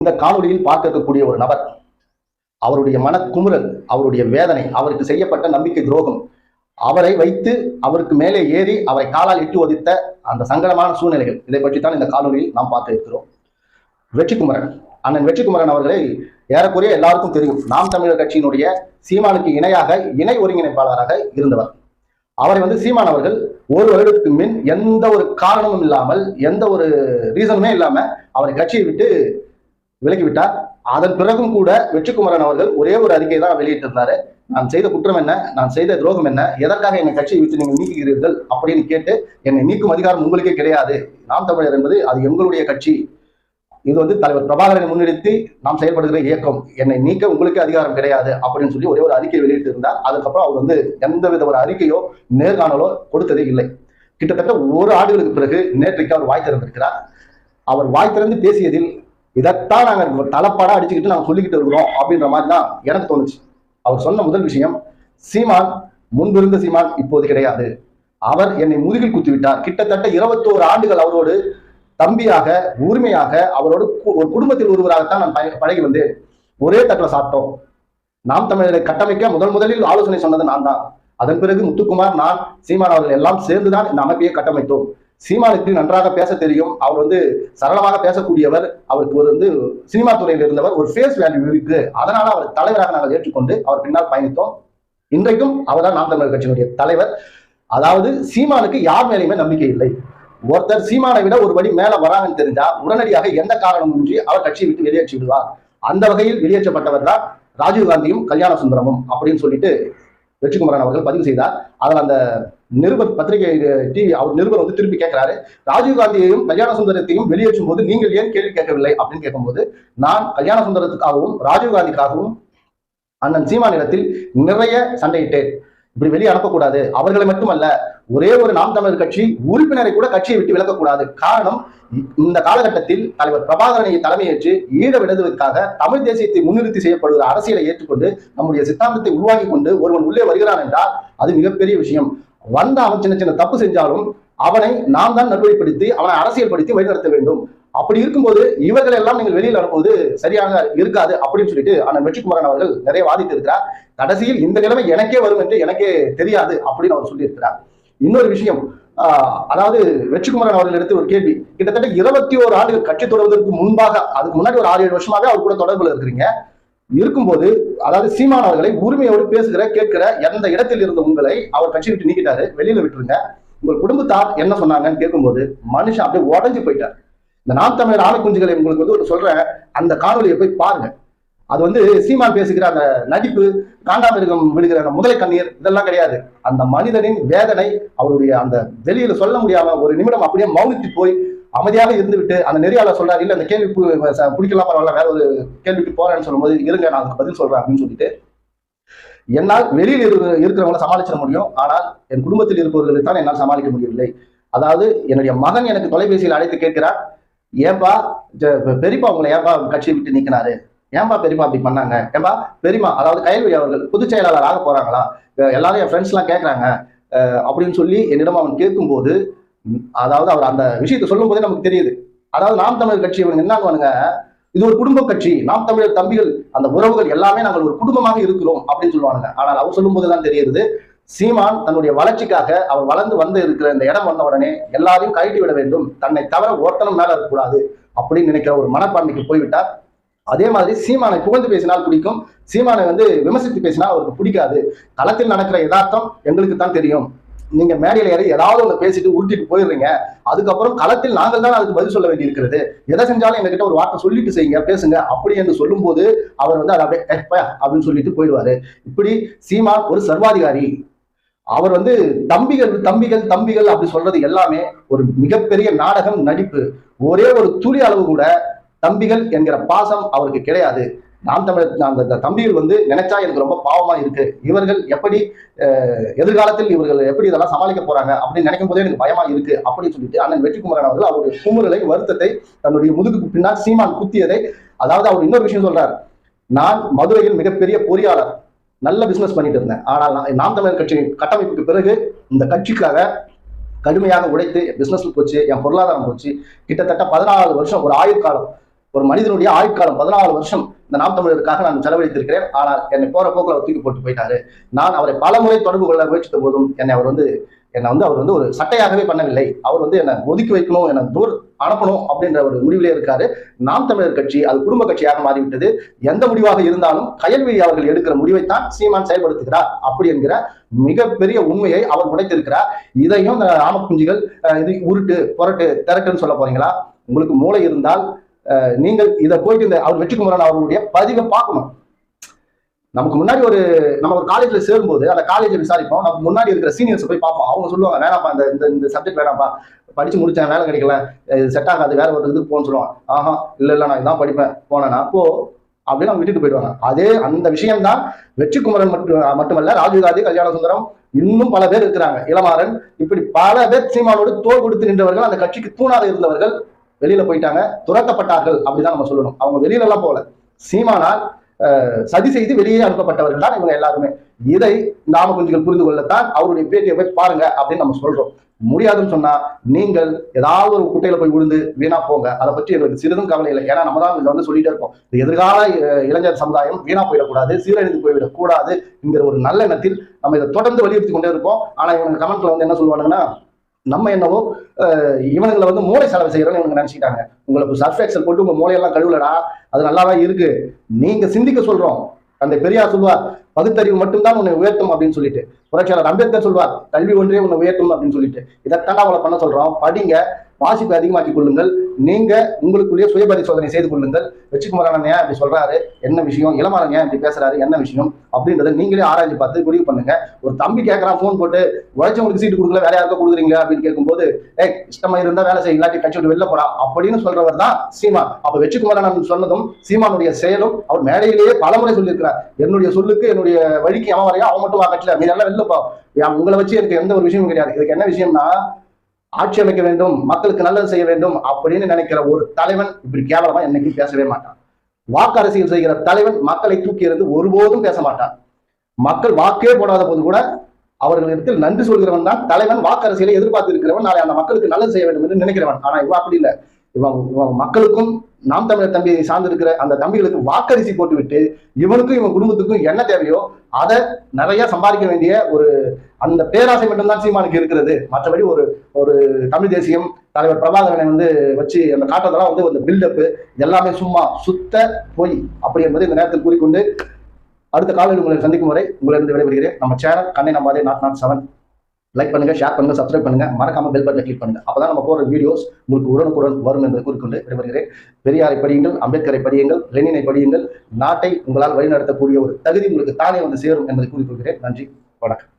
இந்த காணொலியில் பார்க்க இருக்கக்கூடிய ஒரு நபர், அவருடைய மனக்குமுறல், அவருடைய வேதனை, அவருக்கு செய்யப்பட்ட நம்பிக்கை துரோகம், அவரை வைத்து அவருக்கு மேலே ஏறி அவரை காலால் இட்டு ஒதித்த அந்த சங்கடமான சூழ்நிலைகள், இதை பற்றித்தான் இந்த காணொலியில் நாம் பார்க்க இருக்கிறோம். வெற்றிக்குமரன், அண்ணன் வெற்றிக்குமரன் அவர்களை ஏறக்குறைய எல்லாருக்கும் தெரியும். நாம் தமிழர் கட்சியினுடைய சீமானுக்கு இணையாக இணை ஒருங்கிணைப்பாளராக இருந்தவர். அவரை சீமான் அவர்கள் ஒரு வருடத்துக்கு முன் எந்த ஒரு காரணமும் இல்லாமல், எந்த ஒரு ரீசனுமே இல்லாம அவரை கட்சியை விட்டு விலகிவிட்டார். அதன் பிறகும் கூட வெற்றிக்குமரன் அவர்கள் ஒரே ஒரு அறிக்கை தான் வெளியிட்டிருந்தாரு. நான் செய்த குற்றம் என்ன, நான் செய்த துரோகம் என்ன, எதற்காக என்னை கட்சியை விட்டு நீங்கள் நீக்குகிறீர்கள் அப்படின்னு கேட்டு, என்னை நீக்கும் அதிகாரம் உங்களுக்கே கிடையாது, நாம் தமிழர் என்பது அது எங்களுடைய கட்சி, இது தலைவர் பிரபாகரனை முன்னிறுத்தி நாம் செயல்படுகிற இயக்கம், என்னை நீக்க உங்களுக்கு அதிகாரம் கிடையாது அப்படின்னு சொல்லி ஒரே ஒரு அறிக்கை வெளியிட்டு இருந்தார். அதுக்கப்புறம் அவர் எந்தவித ஒரு அறிக்கையோ நேர்காணலோ கொடுத்ததே இல்லை. கிட்டத்தட்ட ஒரு ஆண்டுகளுக்கு பிறகு நேற்றைக்கு அவர் வாய் திறந்திருக்கிறார். அவர் வாய் திறந்து பேசியதில் இதைத்தான் நாங்கள் தலைப்பாடா அடிச்சுக்கிட்டு நாங்கள் சொல்லிக்கிட்டு இருக்கிறோம் அப்படின்ற மாதிரி தான் எனக்கு தோணுச்சு. அவர் சொன்ன முதல் விஷயம், சீமான் முன்பிருந்த சீமான் இப்போது கிடையாது, அவர் என்னை முதுகில் குத்திவிட்டார். கிட்டத்தட்ட 21 ஆண்டுகள் அவரோடு தம்பியாக, உரிமையாக, அவரோடு ஒரு குடும்பத்தில் ஒருவராகத்தான் நான் பழகி வந்தேன். ஒரே தட்டில் சாப்பிட்டோம். நாம் தமிழரை கட்டமைக்க முதலில் ஆலோசனை சொன்னது நான் தான். அதன் பிறகு முத்துக்குமார், நான், சீமான் அவர்கள் எல்லாம் சேர்ந்துதான் இந்த அமைப்பையை கட்டமைத்தோம். சீமானுக்கு நன்றாக பேச தெரியும். அவர் சரளமாக பேசக்கூடியவர். அவருக்கு சினிமா துறையில் இருந்தவர். ஒரு ஃபேஸ் வேல்யூ இருக்கு. அதனால அவர் தலைவராக நாங்கள் ஏற்றுக்கொண்டு அவர் பின்னால் பயணித்தோம். இன்றைக்கும் அவர் தான் நாம் தமிழர் கட்சியினுடைய தலைவர். அதாவது சீமானுக்கு யார் மேலேயுமே நம்பிக்கை இல்லை. ஒருத்தர் சீமானை விட ஒரு படி மேல வராங்கன்னு தெரிஞ்சா உடனடியாக எந்த காரணமின்றி அவர் கட்சியை விட்டு வெளியேற்றி விடுவார். அந்த வகையில் வெளியேற்றப்பட்டவர் தான் ராஜீவ்காந்தியும் கல்யாண சுந்தரமும் அப்படின்னு சொல்லிட்டு வெற்றிக்குமரன் அவர்கள் பதிவு செய்தார். அதில் அந்த நிருபர், பத்திரிகை டிவி அவர் நிருபர் திருப்பி கேட்கிறாரு, ராஜீவ்காந்தியையும் கல்யாண சுந்தரத்தையும் வெளியேற்றும் போது நீங்கள் ஏன் கேள்வி கேட்கவில்லை அப்படின்னு கேட்கும்போது, நான் கல்யாண சுந்தரத்துக்காகவும் ராஜீவ்காந்திக்காகவும் அண்ணன் சீமானிடத்தில் நிறைய சண்டையிட்டேன். இப்படி வெளியே அனுப்பக்கூடாது. அவர்களை மட்டுமல்ல, ஒரே ஒரு நாம் தமிழர் கட்சி உறுப்பினரை கூட கட்சியை விட்டு விலக்கக்கூடாது. காரணம், இந்த காலகட்டத்தில் தலைவர் பிரபாகரனை தலைமையேற்று ஈழ விடுதலுக்காக தமிழ் தேசியத்தை முன்னிறுத்தி செய்யப்படுகிற அரசியலை ஏற்றுக்கொண்டு நம்முடைய சித்தாந்தத்தை உருவாக்கி கொண்டு ஒருவன் உள்ளே வருகிறான் என்றால் அது மிகப்பெரிய விஷயம். அவன் சின்ன சின்ன தப்பு செஞ்சாலும் அவனை நாம் தான் நல்வழிப்படுத்தி அவனை அரசியல் படுத்தி வழிநடத்த வேண்டும். அப்படி இருக்கும்போது இவர்கள் எல்லாம் நீங்கள் வெளியில் அனுப்புவது சரியாக இருக்காது அப்படின்னு சொல்லிட்டு அண்ணன் வெற்றிக்குமரன் அவர்கள் நிறைய வாதிட்டு இருக்கிறார். கடைசியில் இந்த நிலைமை எனக்கே வரும் என்று எனக்கே தெரியாது அப்படின்னு அவர் சொல்லியிருக்கிறார். இன்னொரு விஷயம், அதாவது வெற்றிக்குமரன் அவர்கள் எடுத்து ஒரு கேள்வி, கிட்டத்தட்ட 21 ஆண்டுகள் கட்சி தொடர்வதற்கு முன்பாக, அதுக்கு முன்னாடி ஒரு 6-7 வருஷமாவே அவர் கூட தொடர்புல இருக்கிறீங்க. இருக்கும்போது, அதாவது சீமான் அவர்களை உரிமையோடு பேசுகிற கேட்கிற எந்த இடத்தில் இருந்த உங்களை அவர் கட்சி விட்டு நீக்கிட்டாரு, வெளியில விட்டுருங்க, உங்கள் குடும்பத்தார் என்ன சொன்னாங்கன்னு கேட்கும்போது மனுஷன் அப்படியே உடஞ்சு போயிட்டார். இந்த நாம் தமிழர் ஆணை குஞ்சுகளை உங்களுக்கு சொல்றேன், அந்த காணொலியை போய் பாருங்க. அது சீமான் பேசுகிற அந்த நடிப்பு, காண்டாமிருகம் விடுகிற அந்த முதலை கண்ணீர், இதெல்லாம் கிடையாது. அந்த மனிதனின் வேதனை, அவருடைய அந்த வெளியில சொல்ல முடியாம ஒரு நிமிடம் அப்படியே மௌனித்து போய் அமைதியாக இருந்து விட்டு அந்த நெறியாளர் சொல்றாரு, இல்ல அந்த கேள்வி பிடிக்கலாம் பரவாயில்ல, வேற ஒரு கேள்விக்கு போறேன்னு சொல்லும்போது, இருங்க நான் அதுக்கு பதில் சொல்றேன் அப்படின்னு சொல்லிட்டு, என்னால் வெளியில் இருக்கிறவங்களை சமாளிச்சிட முடியும், ஆனால் என் குடும்பத்தில் இருப்பவர்களை தான் என்னால் சமாளிக்க முடியவில்லை. அதாவது என்னுடைய மகன் எனக்கு தொலைபேசியில் அழைத்து கேட்கிறார், ஏன்பா பெரியப்பா உங்களை ஏன்பா கட்சியை விட்டு நீக்கினாரு, ஏன்பா பெரியமா அப்படி பண்ணாங்க, ஏன்பா பெரியமா, அதாவது கயல்வழி அவர்கள் பொதுச் செயலாளர் ஆக போறாங்களா, எல்லாரும் என் ஃப்ரெண்ட்ஸ் எல்லாம் கேட்கறாங்க அப்படின்னு சொல்லி என்னிடம் அவன் கேட்கும்போது, அதாவது அவர் அந்த விஷயத்தை சொல்லும் போதே நமக்கு தெரியுது. அதாவது நாம் தமிழர் கட்சி இவங்க என்னங்க, இது ஒரு குடும்ப கட்சி, நாம் தமிழர் தம்பிகள், அந்த உறவுகள் எல்லாமே நாங்கள் ஒரு குடும்பமாக இருக்கிறோம் அப்படின்னு சொல்லுவாங்க. ஆனால் அவர் சொல்லும் போதுதான் தெரியுது, சீமான் தன்னுடைய வளர்ச்சிக்காக அவர் வளர்ந்து இருக்கிற இந்த இடம் வந்த உடனே எல்லாரையும் கழட்டி விட வேண்டும், தன்னை தவிர ஒருத்தனும் மேல இருக்கக்கூடாது அப்படின்னு நினைக்கிற ஒரு மனப்பான்மைக்கு போய்விட்டார். அதே மாதிரி சீமானை புகழ்ந்து பேசினால் பிடிக்கும், சீமானை விமர்சித்து பேசினால் அவருக்கு பிடிக்காது. களத்தில் நடக்கிற யதார்த்தம் எங்களுக்கு தான் தெரியும். நீங்க மேடையில ஏறி ஏதாவது ஒன்று பேசிட்டு உருட்டிட்டு போயிடுறீங்க, அதுக்கப்புறம் களத்தில் நாங்கள் தான் அதுக்கு பதில் சொல்ல வேண்டி இருக்கிறது. எதை செஞ்சாலும் எங்ககிட்ட ஒரு வார்த்தை சொல்லிட்டு செய்யுங்க, பேசுங்க அப்படி என்று சொல்லும் போது அவர் அதை அப்படியே அப்படின்னு சொல்லிட்டு போயிடுவாரு. இப்படி சீமான் ஒரு சர்வாதிகாரி. அவர் தம்பிகள் தம்பிகள் தம்பிகள் அப்படி சொல்றது எல்லாமே ஒரு மிகப்பெரிய நாடகம், நடிப்பு. ஒரே ஒரு துளி அளவு கூட தம்பிகள் என்கிற பாசம் அவருக்கு கிடையாது. நாம் தமிழர் அந்த தம்பிகள் நினைச்சா எனக்கு ரொம்ப பாவமா இருக்கு, இவர்கள் எப்படி எதிர்காலத்தில் இவர்கள் எப்படி இதெல்லாம் சமாளிக்க போறாங்க அப்படின்னு நினைக்கும் போதே எனக்கு பயமா இருக்கு அப்படின்னு சொல்லிட்டு அண்ணன் வெற்றிக்குமரன் அவர்கள் அவருடைய குமுறலை, வருத்தத்தை, தன்னுடைய முதுகுக்கு பின்னால் சீமான் குத்தியதை, அதாவது அவர் இன்னொரு விஷயம் சொல்றார், நான் மதுரையில் மிகப்பெரிய பொறியாளர், நல்ல பிசினஸ் பண்ணிட்டு இருந்தேன், ஆனால் நாம் தமிழர் கட்சி கட்டமைப்புக்கு பிறகு இந்த கட்சிக்காக கடுமையாக உழைத்து பிசினஸ்ல போச்சு, என் பொருளாதாரம் போச்சு, கிட்டத்தட்ட 14 வருஷம் ஒரு ஆயுட்காலம் ஒரு மனிதனுடைய ஆயுட்காலம் 14 வருஷம் இந்த நாம் தமிழருக்காக நான் செலவழித்திருக்கிறேன். ஆனால் என்னை போற போக்கில் அவர் தூக்கி போட்டு போயிட்டாரு. நான் அவரை பல முறை தொடர்பு கொள்ள முயற்சித்த போதும் அவர் வந்து ஒரு சட்டையாகவே பண்ணவில்லை. அவர் வந்து என்னை ஒதுக்கி வைக்கணும், என்னை அனுப்பணும் அப்படின்ற ஒரு முடிவிலே இருக்காரு. நாம் தமிழர் கட்சி அது குடும்ப கட்சியாக மாறிவிட்டது. எந்த முடிவாக இருந்தாலும் கயல்விழி அவர்கள் எடுக்கிற முடிவைத்தான் சீமான் செயல்படுத்துகிறார் அப்படி என்கிற மிகப்பெரிய உண்மையை அவர் உடைத்திருக்கிறார். இதையும் ஆமக்குஞ்சிகள் இது உருட்டு பொரட்டு திரட்டுன்னு சொல்ல போறீங்களா? உங்களுக்கு மூளை இருந்தால் நீங்கள் இதை போயிட்டு அவர் வெற்றிக்குமரன் அவர்களுடைய பதிவை பார்க்கணும். நமக்கு முன்னாடி நம்ம ஒரு காலேஜ்ல சேரும்போது அந்த காலேஜை விசாரிப்போம். நமக்கு முன்னாடி இருக்கிற சீனியர்ஸ் போய் பார்ப்போம். அவங்க சொல்லுவாங்க, வேணாப்பா இந்த சப்ஜெக்ட் வேணாம்ப்பா, படிச்சு முடிச்சேன், வேலை கிடைக்கல, செட் ஆகாது, வேற ஒரு இதுக்கு போன்னு சொல்லுவாங்க. ஆஹா இல்ல நான் இதான் படிப்பேன் போனேன்னா அப்போ அப்படின்னு அவங்க விட்டுட்டு போயிடுவாங்க. அதே அந்த விஷயம்தான் வெற்றிக்குமரன் மட்டுமல்ல, ராஜீவ்காந்தி, கல்யாண சுந்தரம், இன்னும் பல பேர் இருக்கிறாங்க, இளமாறன், இப்படி பல பேர் சீமானோடு தோல் கொடுத்து நின்றவர்கள், அந்த கட்சிக்கு தூணாக இருந்தவர்கள் வெளியில போயிட்டாங்க, துரத்தப்பட்டார்கள் அப்படிதான் நம்ம சொல்லணும். அவங்க வெளியில எல்லாம் போகல, சீமானால் சதி செய்து வெளியே அனுப்பப்பட்டவர்கள் தான் இவங்க எல்லாருமே. இதை நாம குஞ்சுகள் புரிந்து கொள்ளத்தான் அவருடைய பேட்டியை போய் பாருங்க அப்படின்னு நம்ம சொல்றோம். முடியாதுன்னு சொன்னா நீங்கள் ஏதாவது ஒரு குட்டையில போய் விழுந்து வீணா போங்க, அதை பற்றி எங்களுக்கு சிறிதும் கவலை இல்லை. ஏன்னா நம்ம தான் இங்க வந்து சொல்லிட்டே இருக்கோம், எதிர்கால இளைஞர் சமுதாயம் வீணா போயிடக்கூடாது, சீரழிந்து போய்விடக் கூடாது என்கிற ஒரு நல்ல எண்ணத்தில் நம்ம இதை தொடர்ந்து வலியுறுத்தி கொண்டே இருப்போம். ஆனா இவங்க கமெண்ட்ல வந்து என்ன சொல்லுவாங்கன்னா, நம்ம என்னவோ இவனுங்களை வந்து மூளை செலவு செய்யறோம்னு இவங்க நினைச்சிட்டாங்க. உங்களுக்கு சர்ஃப் எக்ஸல் போட்டு உங்க மூளையெல்லாம் கழுவுலடா, அது நல்லாதான் இருக்கு, நீங்க சிந்திக்க சொல்றோம். அந்த பெரியார் சொல்வார், பகுத்தறிவு மட்டும்தான் உன்னை உயர்த்தும் அப்படின்னு சொல்லிட்டு. புரட்சியாளர் அம்பேத்கர் சொல்வார், கல்வி ஒன்றே உன்னை உயர்த்தும் அப்படின்னு சொல்லிட்டு. இதைத்தான் அவளை பண்ண சொல்றோம். படிங்க, வாசிப்பை அதிகமாக்கி கொள்ளுங்கள், நீங்க உங்களுக்குள்ளேயே சுய பரிசோதனை செய்து கொள்ளுங்கள். வெற்றிக்குமரன் ஏன் இப்படி சொல்றாரு, என்ன விஷயம், இளமாறன் ஏன் இப்படி பேசுறாரு, என்ன விஷயம் அப்படின்றத நீங்களே ஆராய்ச்சி பார்த்து முடிவு பண்ணுங்க. ஒரு தம்பி கேட்கறான் போன் போட்டு, உழைச்சவங்களுக்கு சீட்டு கொடுக்கல வேற யாருக்கும் கொடுக்குறீங்களா அப்படின்னு கேட்கும்போது, இஷ்டமா இருந்தா வேலை செய்ய, இல்லாட்டி கட்சி விட்டு வெளில போறா அப்படின்னு சொல்றவர் தான் சீமான். அப்ப வெற்றிக்குமரன் சொன்னதும் சீமானுடைய செயலும் அவர் மேடையிலேயே பலமுறை சொல்லியிருக்கிறார். என்னுடைய சொல்லுக்கு என்னுடைய வழிக்கு அவன் வரையா, அவன் மட்டும் கட்சியில நீ நல்லா வெளில போ, உங்களை வச்சு எனக்கு எந்த ஒரு விஷயமும் கிடையாது. இதுக்கு என்ன விஷயம்னா, ஆட்சி அமைக்க வேண்டும், மக்களுக்கு நல்லது செய்ய வேண்டும் அப்படின்னு நினைக்கிற ஒரு தலைவன் இப்படி கேவலமா என்னைக்கும் பேசவே மாட்டான். வாக்கு அரசியல் செய்கிற தலைவன் மக்களை தூக்கி எறிந்து ஒருபோதும் பேச மாட்டான். மக்கள் வாக்கே போடாத போது கூட அவர்களிடத்தில் நன்றி சொல்கிறவன் தான் தலைவன். வாக்கு அரசியலை எதிர்பார்த்து இருக்கிறவன், நாளை அந்த மக்களுக்கு நல்லது செய்ய வேண்டும் என்று நினைக்கிறவன். ஆனா இவன் அப்படி இல்லை. இவன் மக்களுக்கும் நாம் தமிழர் தம்பியை சார்ந்திருக்கிற அந்த தம்பிகளுக்கு வாக்கரிசி போட்டுவிட்டு இவனுக்கும் இவன் குடும்பத்துக்கும் என்ன தேவையோ அதை நிறைய சம்பாதிக்க வேண்டிய ஒரு அந்த பேராசை மட்டும்தான் சீமானுக்கு இருக்கிறது. மற்றபடி ஒரு தமிழ் தேசியம் தலைவர் பிரபாகரனை வந்து வச்சு அந்த காட்டுறதெல்லாம் வந்து ஒரு பில்டப் எல்லாமே சும்மா சுத்த போய் அப்படி என்பதை இந்த நேரத்தில் கூறிக்கொண்டு அடுத்த காலையில் உங்களை சந்திக்கும் வரை உங்களிடம் விடைபெறுகிறேன். நம்ம சேனல் கண்ணை நம்பாதே 007 லைக் பண்ணுங்க, ஷேர் பண்ணுங்க, சப்ஸ்கிரைப் பண்ணுங்க, மறக்காம பெல் பட்டனை கிளிக் பண்ணுங்க. அப்பதான் நம்ம போற வீடியோஸ் உங்களுக்கு உடனுக்குடன் வரும் என்பதை கூறிக்கொண்டு விடைபெறுகிறேன். பெரியாரை படியுங்கள், அம்பேத்கரை படியுங்கள், லெனினை படியுங்கள். நாட்டை உங்களால் வழிநடத்தக்கூடிய ஒரு தகுதி உங்களுக்கு தானே வந்து சேரும் என்பதை கூறிக்கொள்கிறேன். நன்றி, வணக்கம்.